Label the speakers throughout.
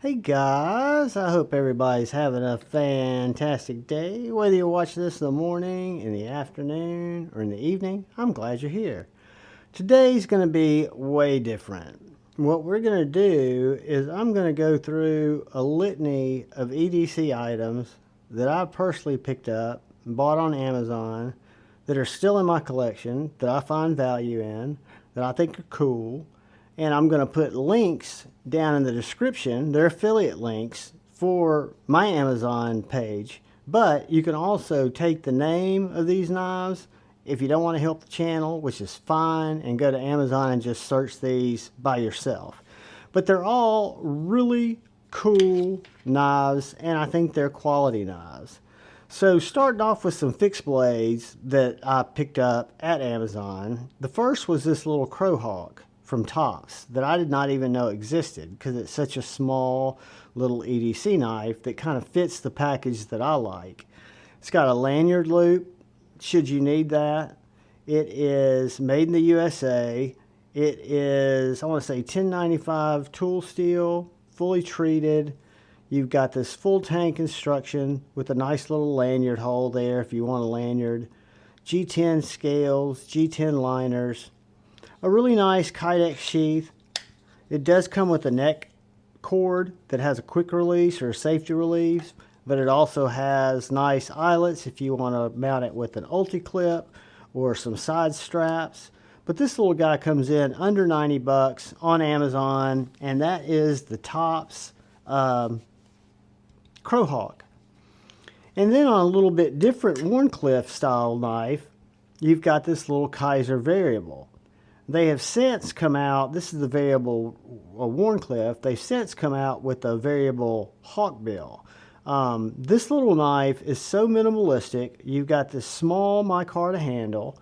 Speaker 1: Hey guys, I hope everybody's having a fantastic day. Whether you're watching this in the morning, in the afternoon, or in the evening, I'm glad you're here. Today's going to be way different. What we're going to do is I'm going to go through a litany of EDC items that I personally picked up and bought on Amazon that are still in my collection, that I find value in, that I think are cool. And I'm going to put links down in the description. They're affiliate links for my Amazon page. But you can also take the name of these knives if you don't want to help the channel, which is fine, and go to Amazon and just search these by yourself. But they're all really cool knives, and I think they're quality knives. So starting off with some fixed blades that I picked up at Amazon. The first was this little Crowhawk from Tops that I did not even know existed because it's such a small little EDC knife that kind of fits the package that I like. It's got a lanyard loop should you need that. It is made in the USA. It is, I want to say, 1095 tool steel, fully treated. You've got this full tank construction with a nice little lanyard hole there if you want a lanyard. G10 scales, G10 liners. A really nice Kydex sheath. It does come with a neck cord that has a quick release or a safety release, but it also has nice eyelets if you want to mount it with an ulti-clip or some side straps. But this little guy comes in under 90 bucks on Amazon, and that is the Tops Crowhawk. And then on a little bit different Wharncliffe style knife, you've got this little Kaiser variable. They have since come out, this is the variable Wharncliffe, they've since come out with a variable Hawkbill. This little knife is so minimalistic. You've got this small micarta handle.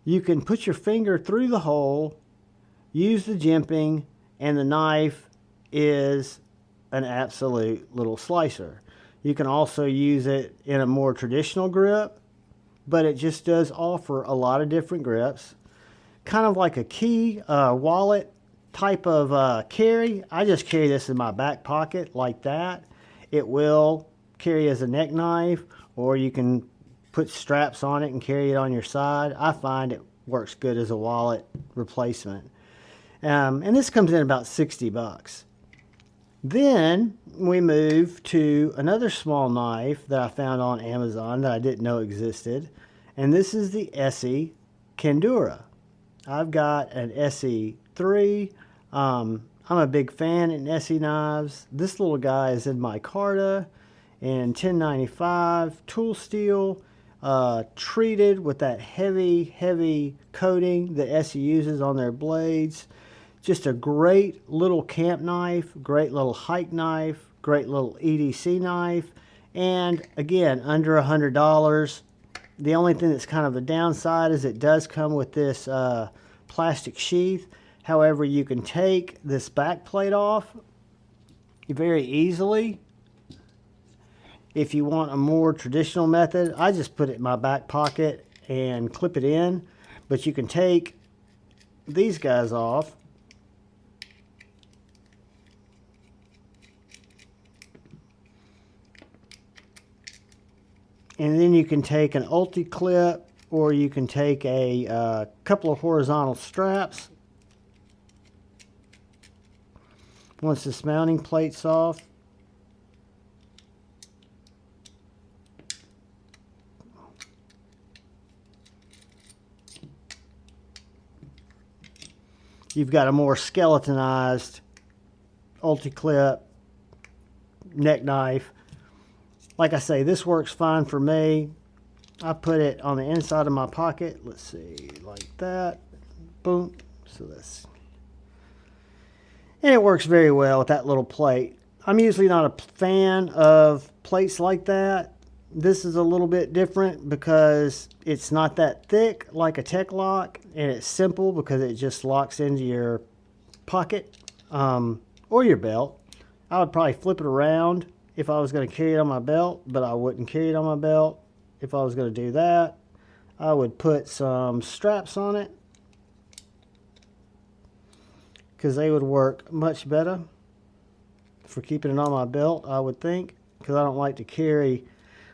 Speaker 1: You can put your finger through the hole, use the jimping, and the knife is an absolute little slicer. You can also use it in a more traditional grip, but it just does offer a lot of different grips. Kind of like a key wallet type of carry. I just carry this in my back pocket like that. It will carry as a neck knife, or you can put straps on it and carry it on your side. I find it works good as a wallet replacement. And this comes in about 60 bucks. Then we move to another small knife that I found on Amazon that I didn't know existed. And this is the ESEE Candura. I've got an SE3. I'm a big fan in ESEE knives. This little guy is in micarta and 1095 tool steel, treated with that heavy coating that ESEE uses on their blades. Just a great little camp knife, great little hike knife, great little EDC knife, and again, under $100. The only thing that's kind of a downside is it does come with this plastic sheath. However, you can take this back plate off very easily. If you want a more traditional method, I just put it in my back pocket and clip it in. But you can take these guys off. And then you can take an ulti clip, or you can take a couple of horizontal straps. Once this mounting plate's off, you've got a more skeletonized ulti clip neck knife. Like I say, this works fine for me. I put it on the inside of my pocket. Let's see, like that. Boom. So this. And it works very well with that little plate. I'm usually not a fan of plates like that. This is a little bit different because it's not that thick like a Tech Lock, and it's simple because it just locks into your pocket or your belt. I would probably flip it around if I was going to carry it on my belt, but I wouldn't carry it on my belt. If I was going to do that, I would put some straps on it because they would work much better. for keeping it on my belt, I would think, because I don't like to carry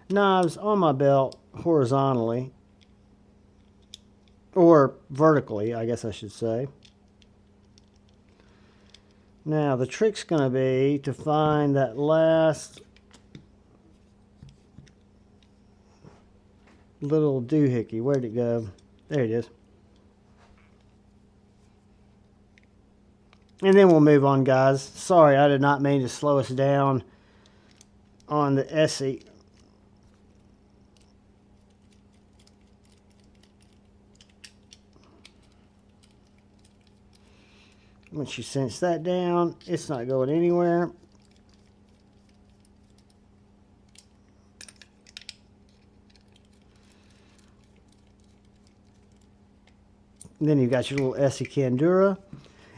Speaker 1: knives on my belt horizontally, or vertically, I guess I should say. Now the trick's going to be to find that last little doohickey. Where'd it go? There it is. And then we'll move on, guys. Sorry, I did not mean to slow us down on the ESSI. Once you cinch that down, it's not going anywhere. And then you've got your little ESSI Candura.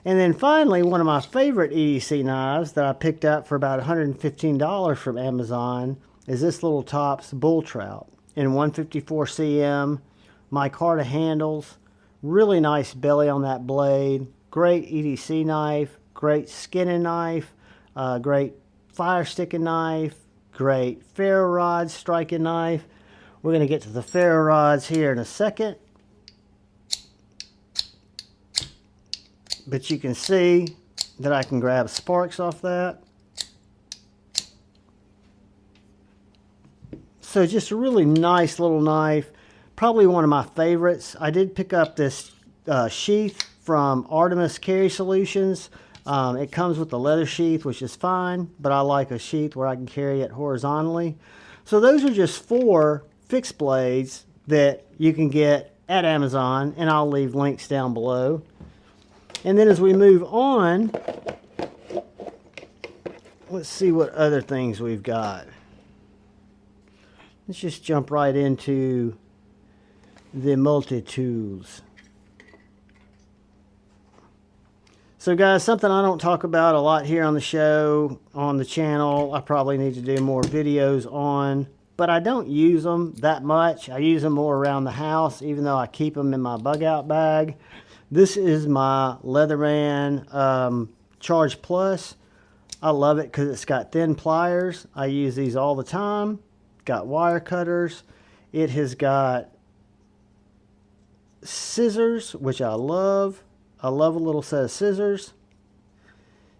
Speaker 1: And then finally, one of my favorite EDC knives that I picked up for about $115 from Amazon is this little Tops Bull Trout in 154 cm, micarta handles, really nice belly on that blade, great EDC knife, great skinning knife, great fire sticking knife, great ferro rod striking knife. We're going to get to the ferro rods here in a second. But you can see that I can grab sparks off that. So just a really nice little knife. Probably one of my favorites. I did pick up this sheath from Artemis Carry Solutions. It comes with the leather sheath, which is fine, but I like a sheath where I can carry it horizontally. So those are just 4 fixed blades that you can get at Amazon, and I'll leave links down below. And then as we move on, let's see what other things we've got. Let's just jump right into the multi-tools. So guys, something I don't talk about a lot here on the show, on the channel, I probably need to do more videos on, but I don't use them that much. I use them more around the house, even though I keep them in my bug out bag. This is my Leatherman Charge Plus. I love it because it's got thin pliers. I use these all the time. Got wire cutters. It has got scissors, which I love. I love a little set of scissors.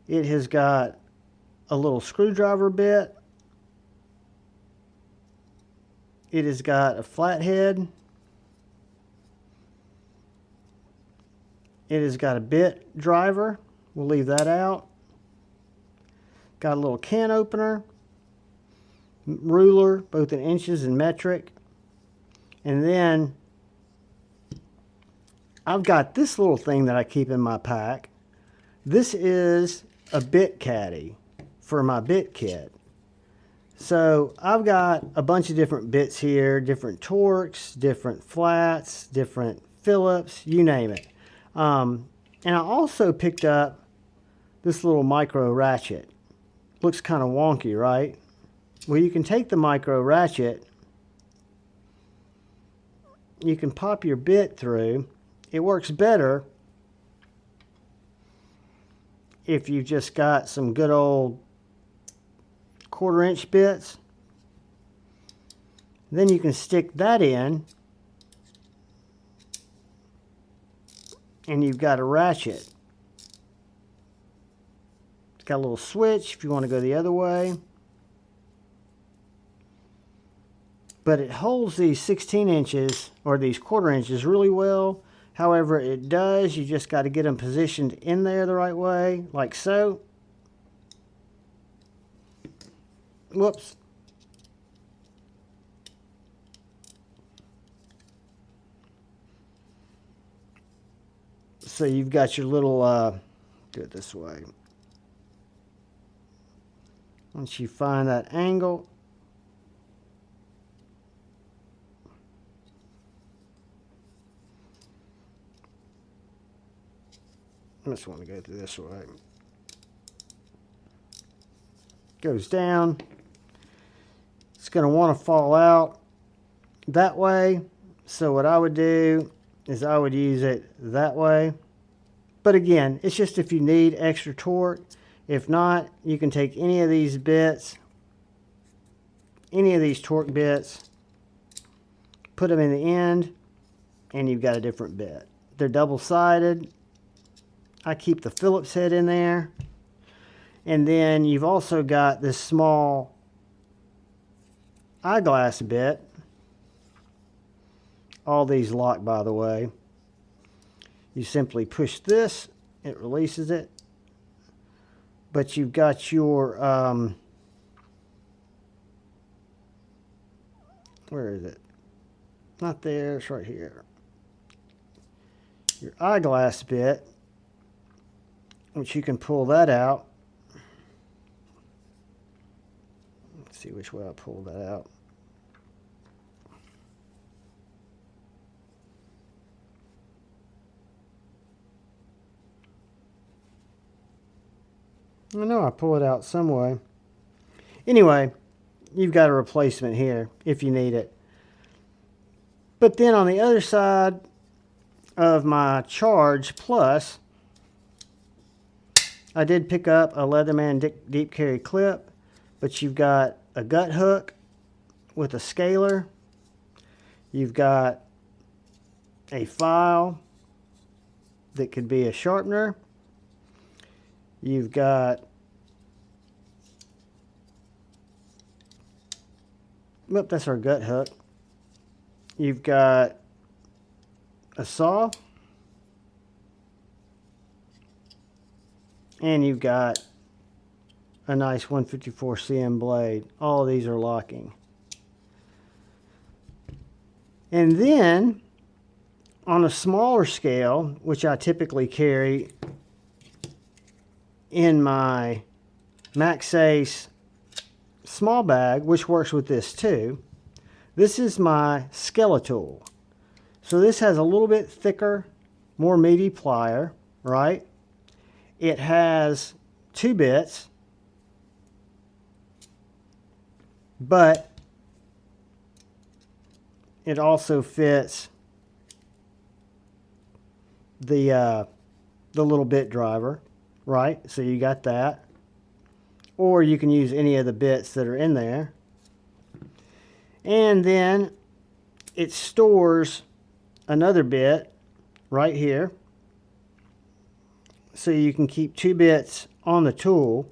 Speaker 1: It has got a little screwdriver bit. It has got a flathead. It has got a bit driver. We'll leave that out. Got a little can opener. Ruler, both in inches and metric. And then I've got this little thing that I keep in my pack. This is a bit caddy for my bit kit. So I've got a bunch of different bits here, different Torx, different flats, different Phillips, you name it. And I also picked up this little micro ratchet. Looks kind of wonky, right? Well, you can take the micro ratchet, you can pop your bit through. It works better if you've just got some good old 1/4 inch bits. Then you can stick that in, and you've got a ratchet. It's got a little switch if you want to go the other way. But it holds these 16 inches or these 1/4 inches really well. However, it does, you just got to get them positioned in there the right way, like so. Whoops. So you've got your little, do it this way. Once you find that angle, I just want to go through this way. Goes down. It's going to want to fall out that way. So what I would do is I would use it that way. But again, it's just if you need extra torque. If not, you can take any of these bits, any of these torque bits, put them in the end, and you've got a different bit. They're double-sided. I keep the Phillips head in there. And then you've also got this small eyeglass bit. All these lock, by the way. You simply push this, it releases it. But you've got your, where is it? Not there, it's right here. Your eyeglass bit, which you can pull that out. Let's see which way I pull that out. I know I pull it out some way. Anyway, you've got a replacement here if you need it. But then on the other side of my Charge Plus, I did pick up a Leatherman deep carry clip, but you've got a gut hook with a scaler. You've got a file that could be a sharpener. You've got, well, that's our gut hook. You've got a saw. And you've got a nice 154 cm blade. All of these are locking. And then, on a smaller scale, which I typically carry in my MaxAce small bag, which works with this too, this is my Skeletal. So this has a little bit thicker, more meaty plier, right? It has 2 bits, but it also fits the little bit driver, right? So you got that. Or you can use any of the bits that are in there. And then it stores another bit right here. So you can keep 2 bits on the tool.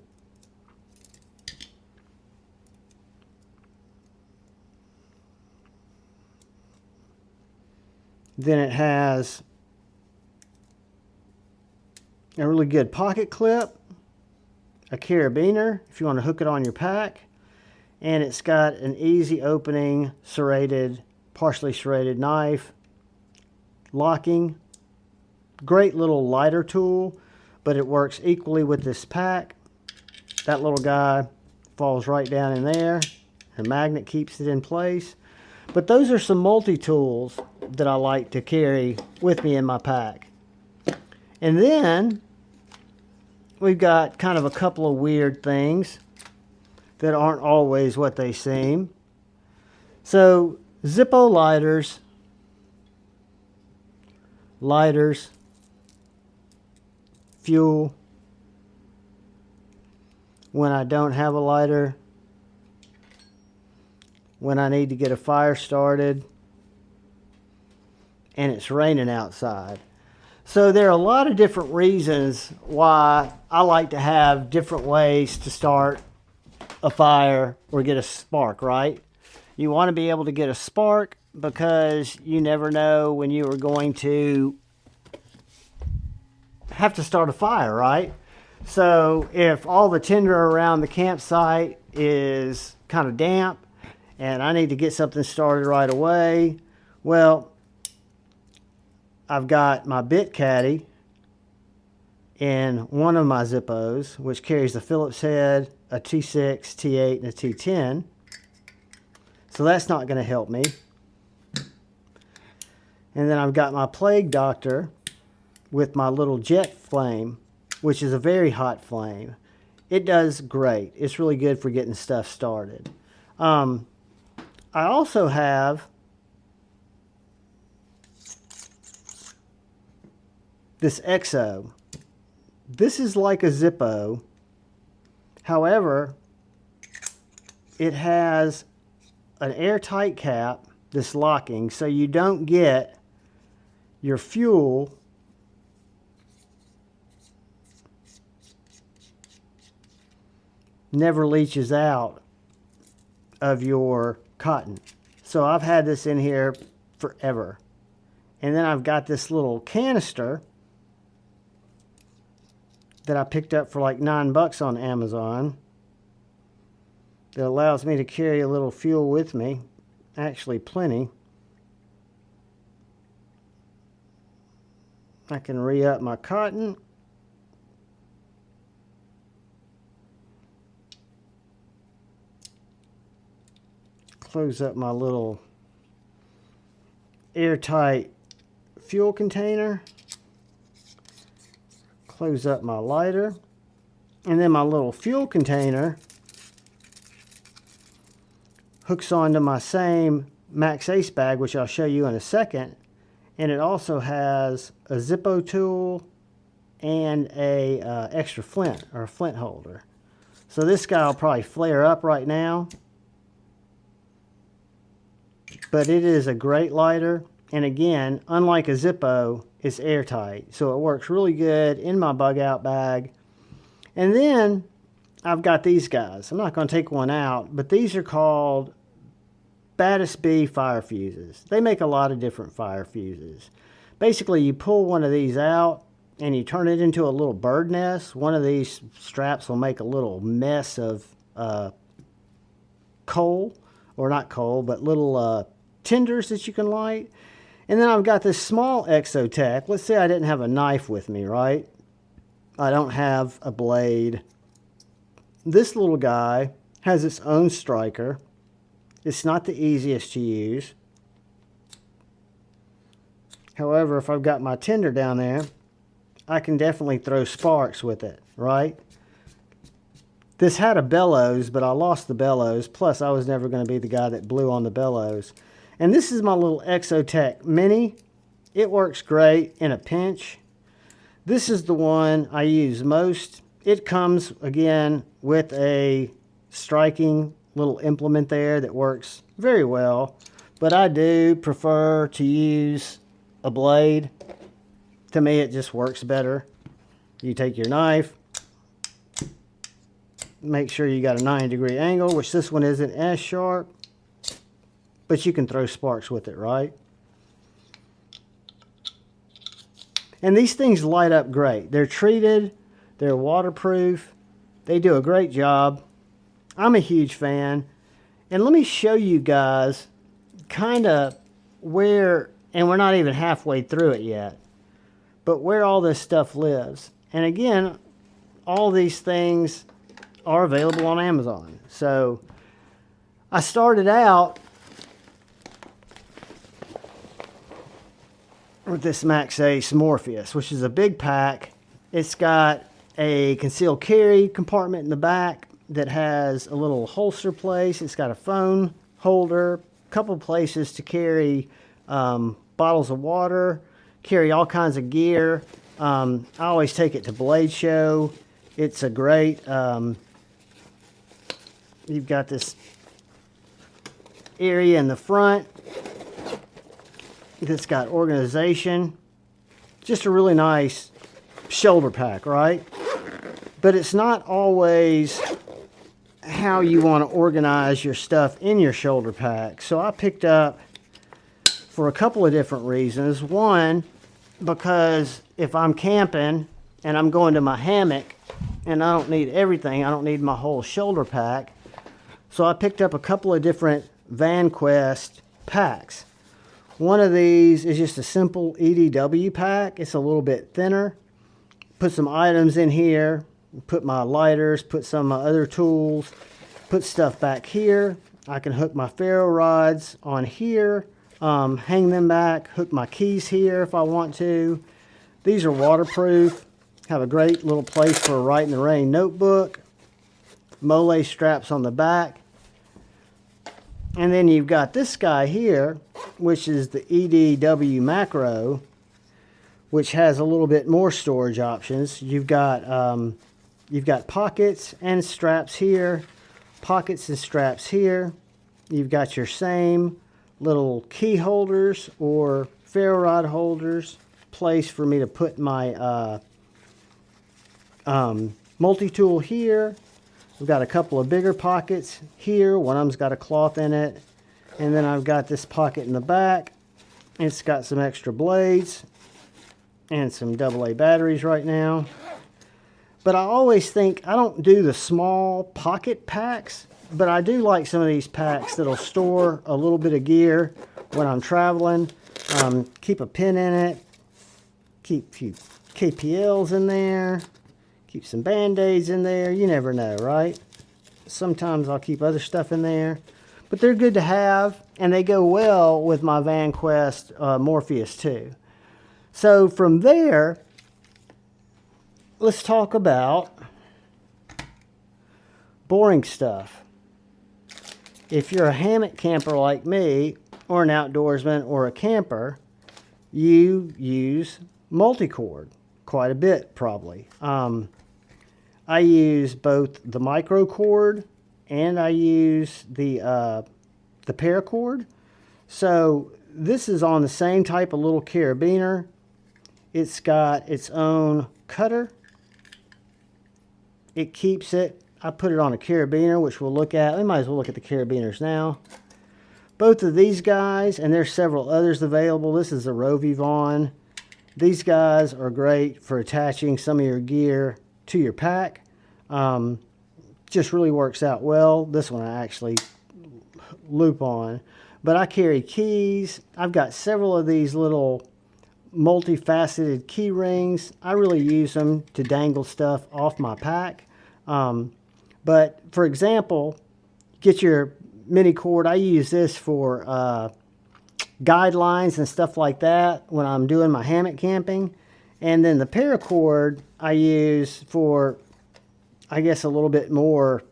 Speaker 1: Then it has a really good pocket clip, a carabiner if you want to hook it on your pack, and it's got an easy opening serrated, partially serrated knife, locking. Great little lighter tool, but it works equally with this pack. That little guy falls right down in there. The magnet keeps it in place. But those are some multi-tools that I like to carry with me in my pack. And then we've got kind of a couple of weird things that aren't always what they seem. So Zippo lighters, fuel. When I don't have a lighter, when I need to get a fire started, and it's raining outside. So there are a lot of different reasons why I like to have different ways to start a fire or get a spark, right? You want to be able to get a spark because you never know when you are going to have to start a fire, right? So if all the tinder around the campsite is kind of damp and I need to get something started right away, well, I've got my bit caddy in one of my Zippos, which carries the Phillips head, a T6, T8, and a T10. So that's not going to help me. And then I've got my Plague Doctor with my little jet flame, which is a very hot flame. It does great. It's really good for getting stuff started. I also have this Exo. This is like a Zippo, However, it has an airtight cap that's locking, so you don't get your fuel never leaches out of your cotton. So I've had this in here forever. And then I've got this little canister that I picked up for like $9 on Amazon that allows me to carry a little fuel with me. Actually plenty. I can re-up my cotton. Close up my little airtight fuel container. Close up my lighter. And then my little fuel container hooks onto my same Max Ace bag, which I'll show you in a second. And it also has a Zippo tool and a extra flint, or a flint holder. So this guy will probably flare up right now. But it is a great lighter. And again, unlike a Zippo, it's airtight. So it works really good in my bug out bag. And then I've got these guys. I'm not going to take one out, but these are called Baddest B fire fuses. They make a lot of different fire fuses. Basically, you pull one of these out and you turn it into a little bird nest. One of these straps will make a little mess of coal, or not coal, but little tinders that you can light. And then I've got this small Exotac. Let's say I didn't have a knife with me, right? I don't have a blade. This little guy has its own striker. It's not the easiest to use. However, if I've got my tinder down there, I can definitely throw sparks with it, right? This had a bellows, but I lost the bellows. Plus, I was never going to be the guy that blew on the bellows. And this is my little Exotac Mini. It works great in a pinch. This is the one I use most. It comes, again, with a striking little implement there that works very well. But I do prefer to use a blade. To me, it just works better. You take your knife, make sure you got a 90-degree angle, which this one isn't as sharp, but you can throw sparks with it, right? And these things light up great. They're treated, they're waterproof, they do a great job. I'm a huge fan. And let me show you guys kind of where, and we're not even halfway through it yet, but where all this stuff lives. And again, all these things are available on Amazon. So I started out with this Max Ace Morpheus, which is a big pack. It's got a concealed carry compartment in the back that has a little holster place. It's got a phone holder, a couple places to carry bottles of water, carry all kinds of gear. I always take it to Blade Show. It's a great, you've got this area in the front that's got organization. Just a really nice shoulder pack, right? But it's not always how you want to organize your stuff in your shoulder pack. So I picked up for a couple of different reasons. One, because if I'm camping and I'm going to my hammock and I don't need everything, I don't need my whole shoulder pack. So I picked up a couple of different Vanquest packs. One of these is just a simple EDW pack. It's a little bit thinner. Put some items in here, put my lighters, put some of my other tools, put stuff back here. I can hook my ferro rods on here, hang them back, hook my keys here if I want to. These are waterproof, have a great little place for a Write in the Rain notebook. Mole straps on the back. And then you've got this guy here, which is the EDW Macro, which has a little bit more storage options. You've got You've got pockets and straps here, pockets and straps here. You've got your same little key holders or ferro rod holders, place for me to put my multi-tool here. We've got a couple of bigger pockets here. One of them's got a cloth in it. And then I've got this pocket in the back. It's got some extra blades and some AA batteries right now. But I always think, I don't do the small pocket packs, but I do like some of these packs that'll store a little bit of gear when I'm traveling. Keep a pin in it, keep a few KPLs in there, keep some Band-Aids in there. You never know, right? Sometimes I'll keep other stuff in there. But they're good to have, and they go well with my Vanquest Morpheus too. So from there, let's talk about boring stuff. If you're a hammock camper like me, or an outdoorsman or a camper, you use multi-cord quite a bit probably. I use both the micro cord and I use the paracord. So this is on the same type of little carabiner. It's got its own cutter. It keeps it. I put it on a carabiner, which we'll look at. We might as well look at the carabiners now. Both of these guys, and there's several others available. This is a RovyVon. These guys are great for attaching some of your gear to your pack. Just really works out well. This one I actually loop on. But I carry keys. I've got several of these little multifaceted key rings. I really use them to dangle stuff off my pack. But for example, get your mini cord. I use this for guidelines and stuff like that when I'm doing my hammock camping. And then the paracord I use for, I guess, a little bit more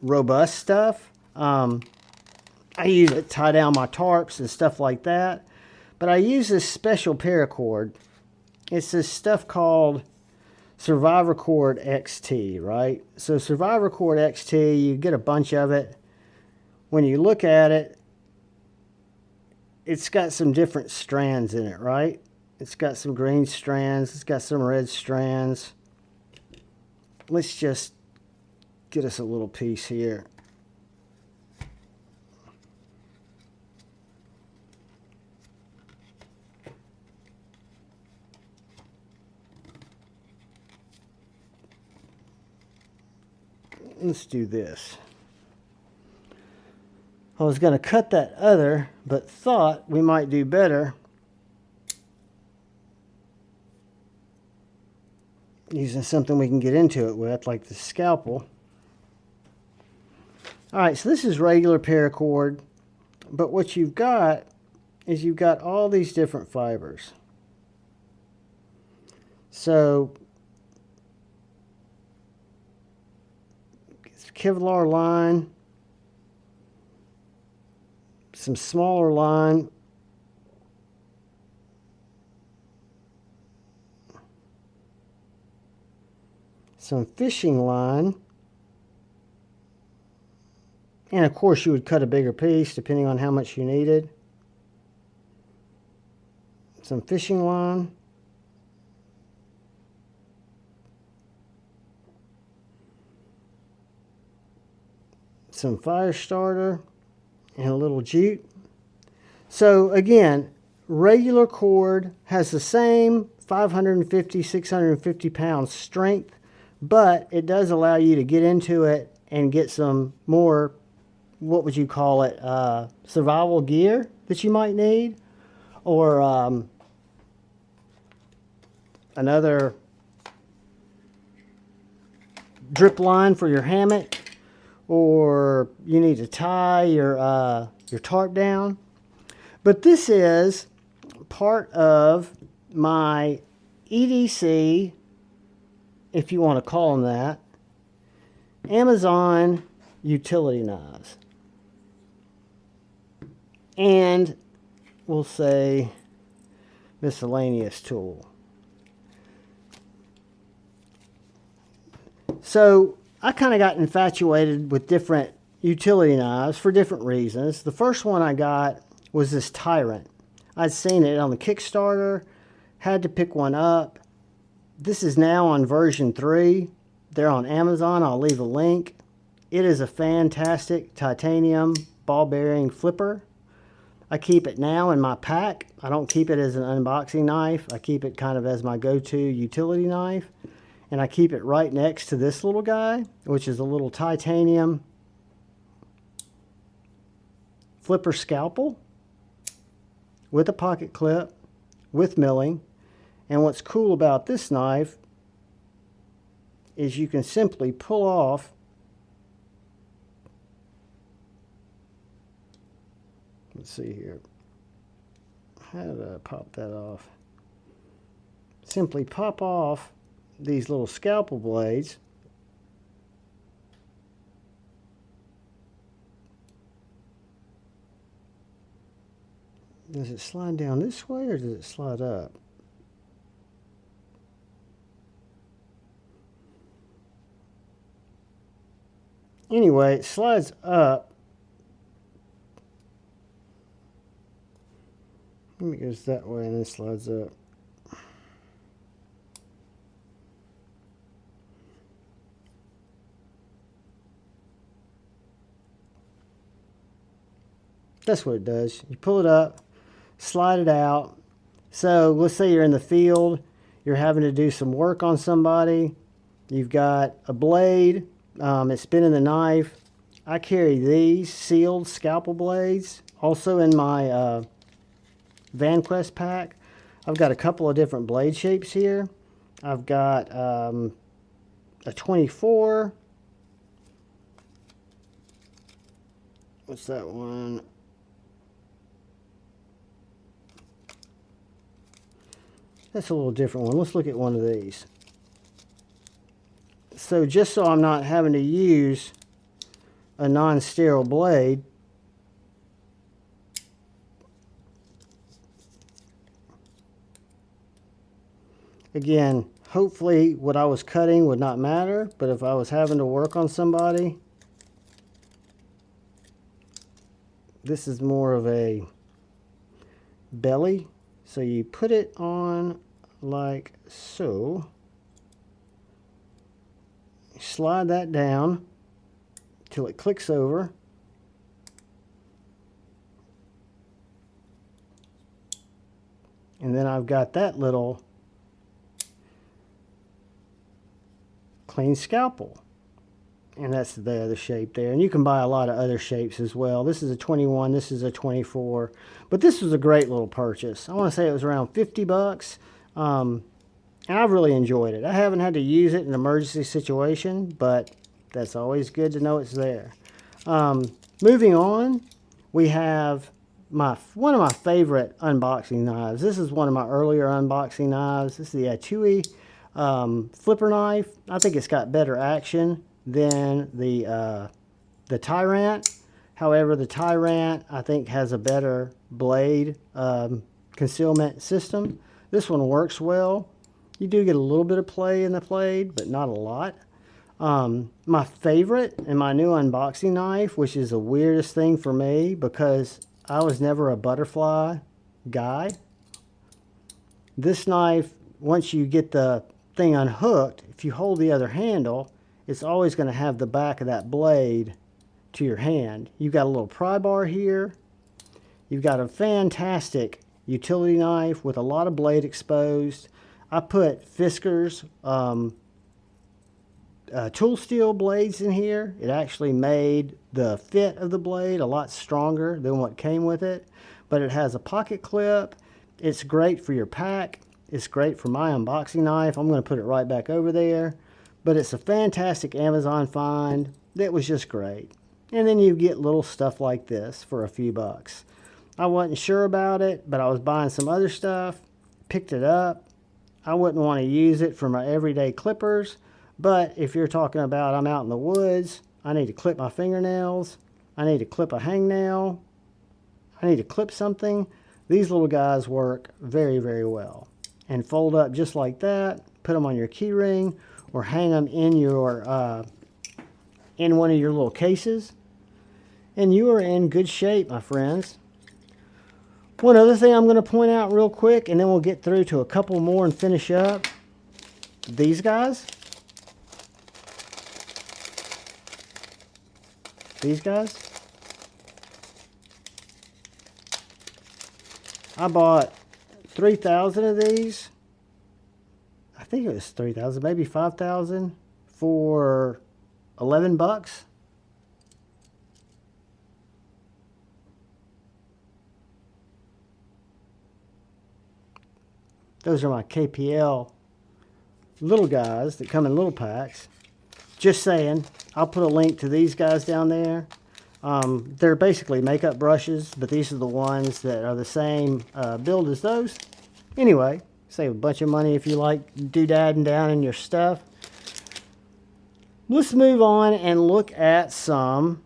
Speaker 1: robust stuff. I use it to tie down my tarps and stuff like that. But I use this special paracord. It's this stuff called Survivor Cord XT, right? So Survivor Cord XT, you get a bunch of it. When you look at it, it's got some different strands in it, right? It's got some green strands. It's got some red strands. Let's just get us a little piece here. Let's do this. I was going to cut that other, but thought we might do better using something we can get into it with, like the scalpel. Alright, so this is regular paracord, but what you've got is you've got all these different fibers. So Kevlar line, some smaller line, some fishing line, and of course you would cut a bigger piece depending on how much you needed. Some fishing line, some fire starter, and a little jute. So again, regular cord has the same 550, 650 pound strength, but it does allow you to get into it and get some more, what would you call it, survival gear that you might need, or another drip line for your hammock, or you need to tie your tarp down. But this is part of my EDC, if you want to call them that, Amazon utility knives. And we'll say miscellaneous tool. So I kind of got infatuated with different utility knives for different reasons. The first one I got was this TIRANT. I'd seen it on the Kickstarter, had to pick one up. This is now on version 3. They're on Amazon. I'll leave a link. It is a fantastic titanium ball bearing flipper. I keep it now in my pack. I don't keep it as an unboxing knife. I keep it kind of as my go-to utility knife. And I keep it right next to this little guy, which is a little titanium flipper scalpel with a pocket clip, with milling. And what's cool about this knife is you can simply pull off let's see here. How did I pop that off? Simply pop off these little scalpel blades. Does it slide down this way or does it slide up? Anyway, it slides up. It goes that way and then slides up. That's what it does. You pull it up, slide it out. So let's say you're in the field, you're having to do some work on somebody. You've got a blade, it's spinning the knife. I carry these sealed scalpel blades also in my Vanquest pack. I've got a couple of different blade shapes here. I've got a 24. What's that one? That's a little different one. Let's look at one of these. So just so I'm not having to use a non-sterile blade, again, hopefully what I was cutting would not matter, but if I was having to work on somebody, this is more of a belly. So you put it on like so. Slide that down till it clicks over. And then I've got that little clean scalpel. And that's the other shape there. And you can buy a lot of other shapes as well. This is a 21, this is a 24. But this was a great little purchase. I want to say it was around 50 bucks. And I've really enjoyed it. I haven't had to use it in an emergency situation, but that's always good to know it's there. Moving on, we have one of my favorite unboxing knives. This is one of my earlier unboxing knives. This is the Atui flipper knife. I think it's got better action than the TIRANT. However, the TIRANT I think has a better blade concealment system. This one works well. You do get a little bit of play in the blade, but not a lot. My favorite and my new unboxing knife, which is the weirdest thing for me because I was never a butterfly guy. This knife, once you get the thing unhooked, if you hold the other handle, it's always going to have the back of that blade to your hand. You've got a little pry bar here. You've got a fantastic utility knife with a lot of blade exposed. I put Fisker's tool steel blades in here. It actually made the fit of the blade a lot stronger than what came with it. But it has a pocket clip. It's great for your pack. It's great for my unboxing knife. I'm going to put it right back over there. But it's a fantastic Amazon find. That was just great. And then you get little stuff like this for a few bucks. I wasn't sure about it, but I was buying some other stuff. Picked it up. I wouldn't want to use it for my everyday clippers. But if you're talking about I'm out in the woods, I need to clip my fingernails. I need to clip a hangnail. I need to clip something. These little guys work very, very well. And fold up just like that. Put them on your key ring. or hang them in your in one of your little cases, and you are in good shape, my friends. One other thing I'm going to point out real quick, and then we'll get through to a couple more and finish up. These guys. These guys. I bought 3,000 of these. I think it was 3,000, maybe 5,000 for 11 bucks. Those are my KPL little guys that come in little packs. Just saying, I'll put a link to these guys down there. They're basically makeup brushes, but these are the ones that are the same build as those. Anyway, save a bunch of money if you like doodadding down in your stuff. Let's move on and look at some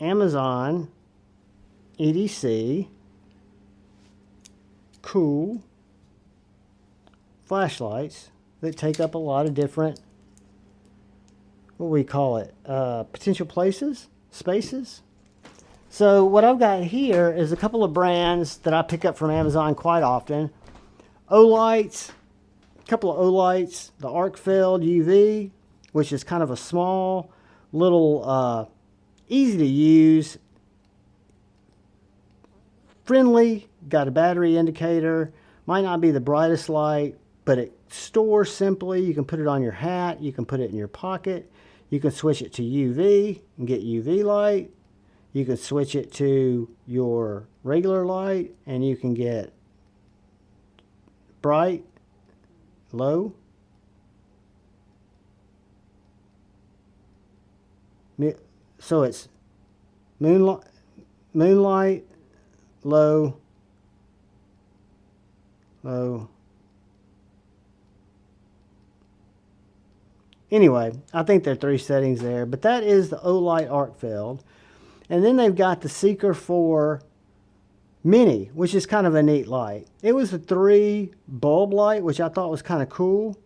Speaker 1: Amazon EDC cool flashlights that take up a lot of different, what do we call it, potential spaces. So what I've got here is a couple of brands that I pick up from Amazon quite often. OLIGHTs, a couple of OLIGHTs, the Arkfeld UV, which is kind of a small, little, easy to use, friendly, got a battery indicator, might not be the brightest light, but it stores simply. You can put it on your hat, you can put it in your pocket, you can switch it to UV and get UV light, you can switch it to your regular light and you can get bright, low, so it's moonlight, low, low. Anyway, I think there are 3 settings there, but that is the OLIGHT Arkfeld. And then they've got the Seeker 4 Mini, which is kind of a neat light. It was a 3 bulb light, which I thought was kind of cool,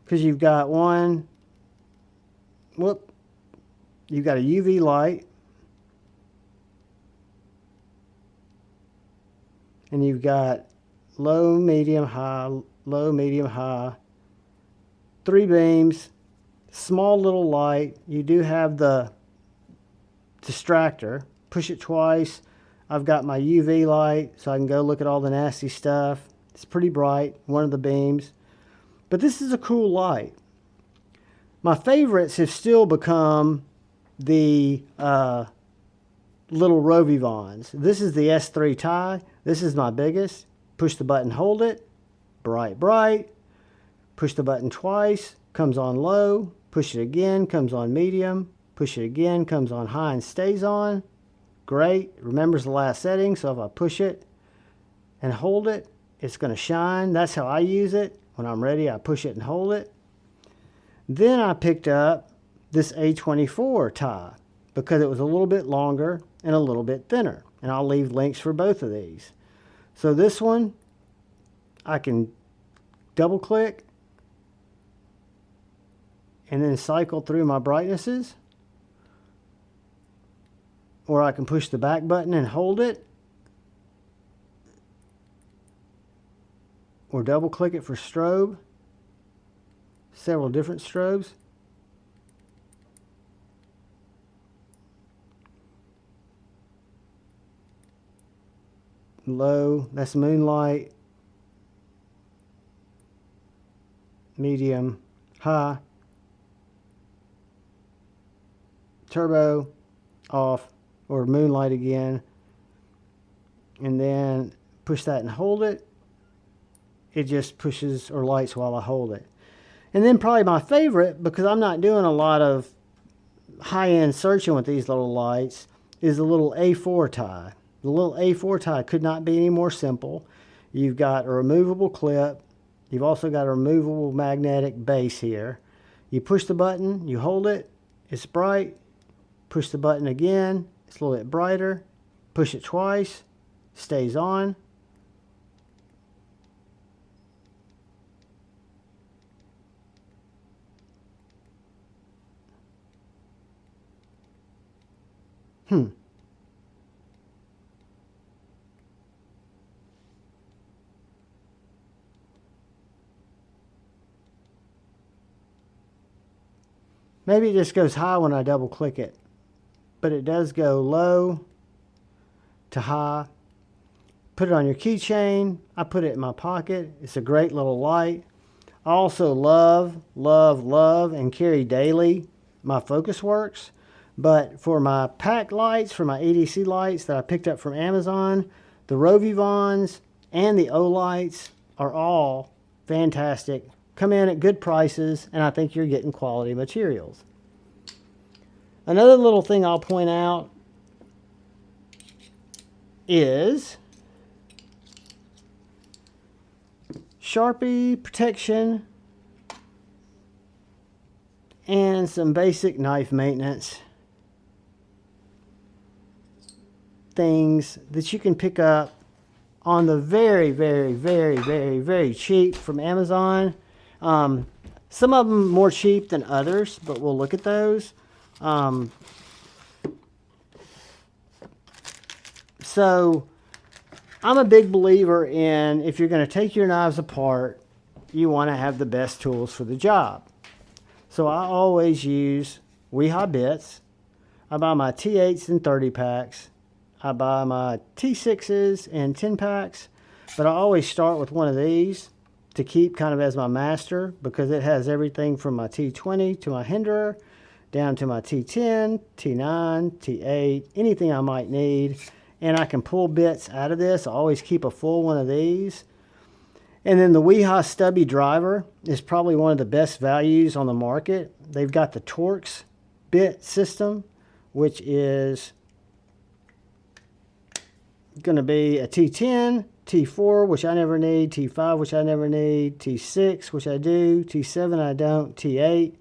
Speaker 1: because you've got you've got a UV light, and you've got low, medium, high, 3 beams, small little light. You do have the distractor. Push it twice. I've got my UV light, so I can go look at all the nasty stuff. It's pretty bright, one of the beams. But this is a cool light. My favorites have still become the little RovyVons. This is the S3 tie. This is my biggest. Push the button, hold it. Bright, bright. Push the button twice. Comes on low. Push it again. Comes on medium. Push it again. Comes on high and stays on. Great. Remembers the last setting. So if I push it and hold it, it's going to shine. That's how I use it. When I'm ready, I push it and hold it. Then I picked up this A24 tie because it was a little bit longer and a little bit thinner. And I'll leave links for both of these. So this one, I can double click and then cycle through my brightnesses. Or I can push the back button and hold it. Or double click it for strobe. Several different strobes. Low, that's moonlight. Medium, high. Turbo, off, or moonlight again. And then push that and hold it. It just pushes or lights while I hold it. And then probably my favorite, because I'm not doing a lot of high-end searching with these little lights, is the little A4 tie. The little A4 tie could not be any more simple. You've got a removable clip. You've also got a removable magnetic base here. You push the button, you hold it, it's bright. Push the button again, it's a little bit brighter. Push it twice, stays on. Maybe it just goes high when I double click it, but it does go low to high. Put it on your keychain. I put it in my pocket. It's a great little light. I also love, and carry daily my Focus Works. But for my pack lights, for my EDC lights that I picked up from Amazon, the RovyVons and the OLIGHTs are all fantastic. Come in at good prices, and I think you're getting quality materials. Another little thing I'll point out is Sharpie protection and some basic knife maintenance things that you can pick up on the very cheap from Amazon. Some of them more cheap than others, but we'll look at those. So I'm a big believer in, if you're going to take your knives apart, you want to have the best tools for the job. So I always use Wiha bits. I buy my T8s in 30 packs. I buy my T6s in 10 packs. But I always start with one of these to keep kind of as my master, because it has everything from my T20 to my Hinderer, down to my T10, T9, T8, anything I might need. And I can pull bits out of this. I always keep a full one of these. And then the Wiha Stubby driver is probably one of the best values on the market. They've got the Torx bit system, which is going to be a T10, T4, which I never need, T5, which I never need, T6, which I do, T7 I don't, T8.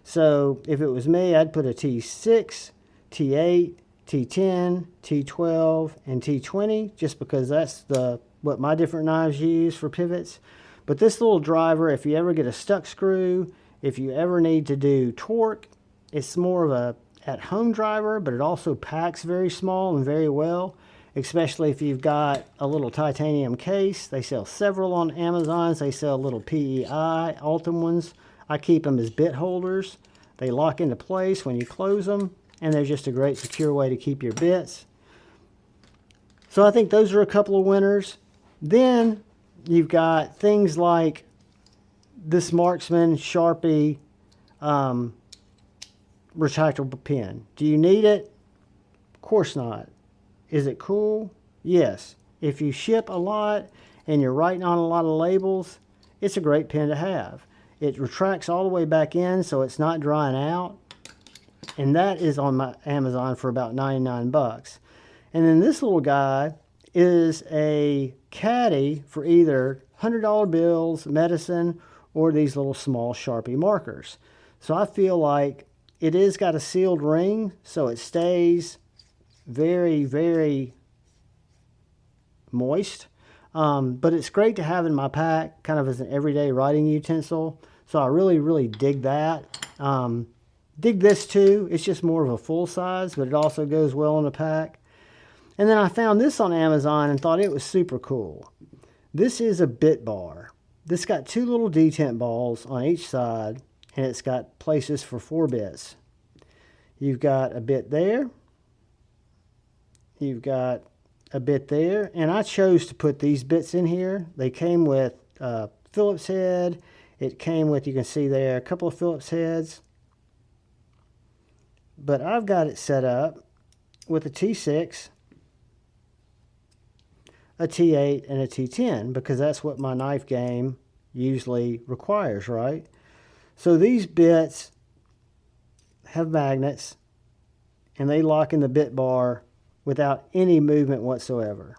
Speaker 1: So if it was me, I'd put a T6, T8, T10, T12, and T20, just because that's what my different knives use for pivots. But this little driver, if you ever get a stuck screw, if you ever need to do torque, it's more of a at-home driver, but it also packs very small and very well, especially if you've got a little titanium case. They sell several on Amazon. They sell little PEI Ultim ones. I keep them as bit holders. They lock into place when you close them, and they're just a great secure way to keep your bits. So I think those are a couple of winners. Then you've got things like this Marksman Sharpie retractable pen. Do you need it? Of course not. Is it cool? Yes. If you ship a lot and you're writing on a lot of labels, it's a great pen to have. It retracts all the way back in, so it's not drying out. And that is on my Amazon for about 99 bucks. And then this little guy is a caddy for either $100 bills, medicine, or these little small Sharpie markers. So I feel like it is got a sealed ring, so it stays very moist. But it's great to have in my pack, kind of as an everyday writing utensil. So I really dig that. Dig this too. It's just more of a full size, but it also goes well in a pack. And then I found this on Amazon and thought it was super cool. This is a bit bar. This got two little detent balls on each side, and it's got places for 4 bits. You've got a bit there. You've got a bit there. And I chose to put these bits in here. They came with Phillips head. It came with, you can see there, a couple of Phillips heads. But I've got it set up with a T6, a T8, and a T10, because that's what my knife game usually requires, right? So these bits have magnets, and they lock in the bit bar without any movement whatsoever.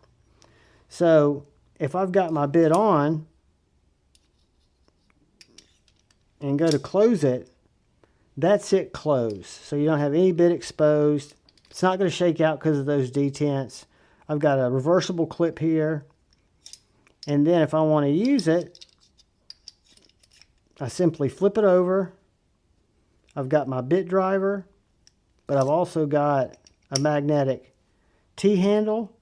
Speaker 1: So if I've got my bit on and go to close it, that's it closed. So you don't have any bit exposed. It's not going to shake out because of those detents. I've got a reversible clip here. And then if I want to use it, I simply flip it over. I've got my bit driver, but I've also got a magnetic T-handle,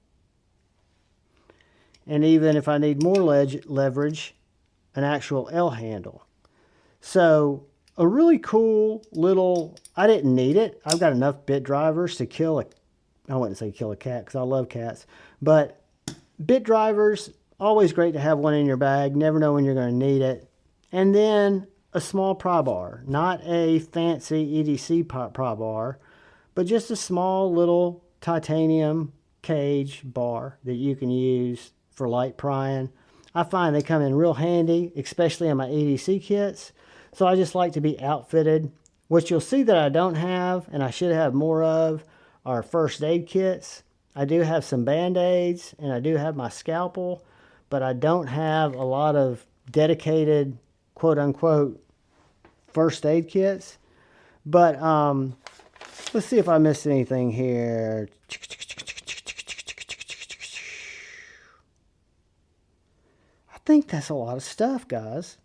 Speaker 1: and even if I need more leverage, an actual L handle. So a really cool little, I didn't need it. I've got enough bit drivers to kill a, I wouldn't say kill a cat because I love cats, but bit drivers, always great to have one in your bag. Never know when you're going to need it. And then a small pry bar, not a fancy EDC pry bar, but just a small little titanium cage bar that you can use for light prying. I find they come in real handy, especially in my EDC kits. So I just like to be outfitted. What you'll see that I don't have, and I should have more of, are first aid kits. I do have some band-aids, and I do have my scalpel, but I don't have a lot of dedicated, quote-unquote, first aid kits. But let's see if I missed anything here. I think that's a lot of stuff, guys.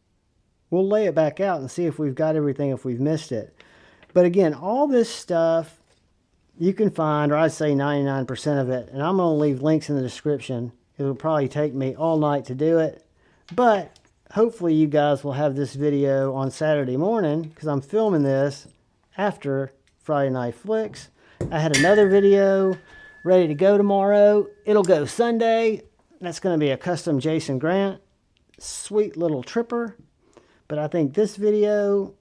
Speaker 1: We'll lay it back out and see if we've got everything, if we've missed it. But again, all this stuff you can find, or I'd say 99% of it, and I'm going to leave links in the description. It'll probably take me all night to do it. But hopefully you guys will have this video on Saturday morning, because I'm filming this after Friday Night Flicks. I had another video ready to go tomorrow. It'll go Sunday. That's going to be a custom Jason Grant. Sweet little tripper. But I think this video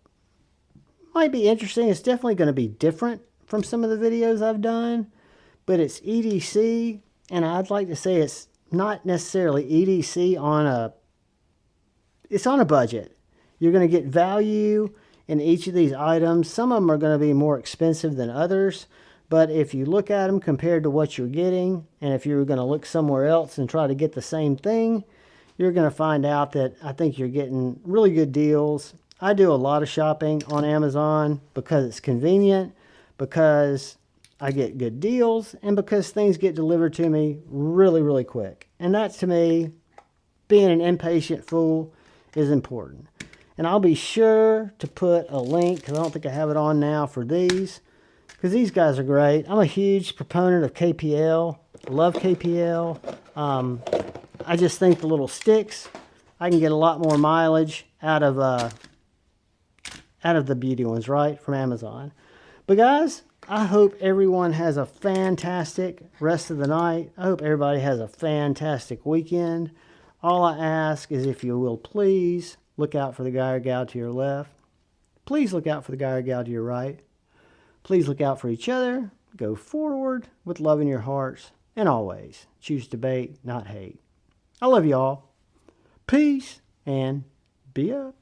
Speaker 1: might be interesting. It's definitely going to be different from some of the videos I've done. But it's EDC, and I'd like to say it's not necessarily EDC on a... It's on a budget. You're going to get value in each of these items. Some of them are going to be more expensive than others. But if you look at them compared to what you're getting, and if you're going to look somewhere else and try to get the same thing, you're going to find out that I think you're getting really good deals. I do a lot of shopping on Amazon because it's convenient, because I get good deals, and because things get delivered to me really, really quick. And that, to me, being an impatient fool, is important. And I'll be sure to put a link, because I don't think I have it on now, for these, because these guys are great. I'm a huge proponent of KPL. I love KPL. I just think the little sticks, I can get a lot more mileage out of the beauty ones, right, from Amazon. But guys, I hope everyone has a fantastic rest of the night. I hope everybody has a fantastic weekend. All I ask is, if you will please look out for the guy or gal to your left. Please look out for the guy or gal to your right. Please look out for each other. Go forward with love in your hearts. And always choose debate, not hate. I love y'all. Peace and be up.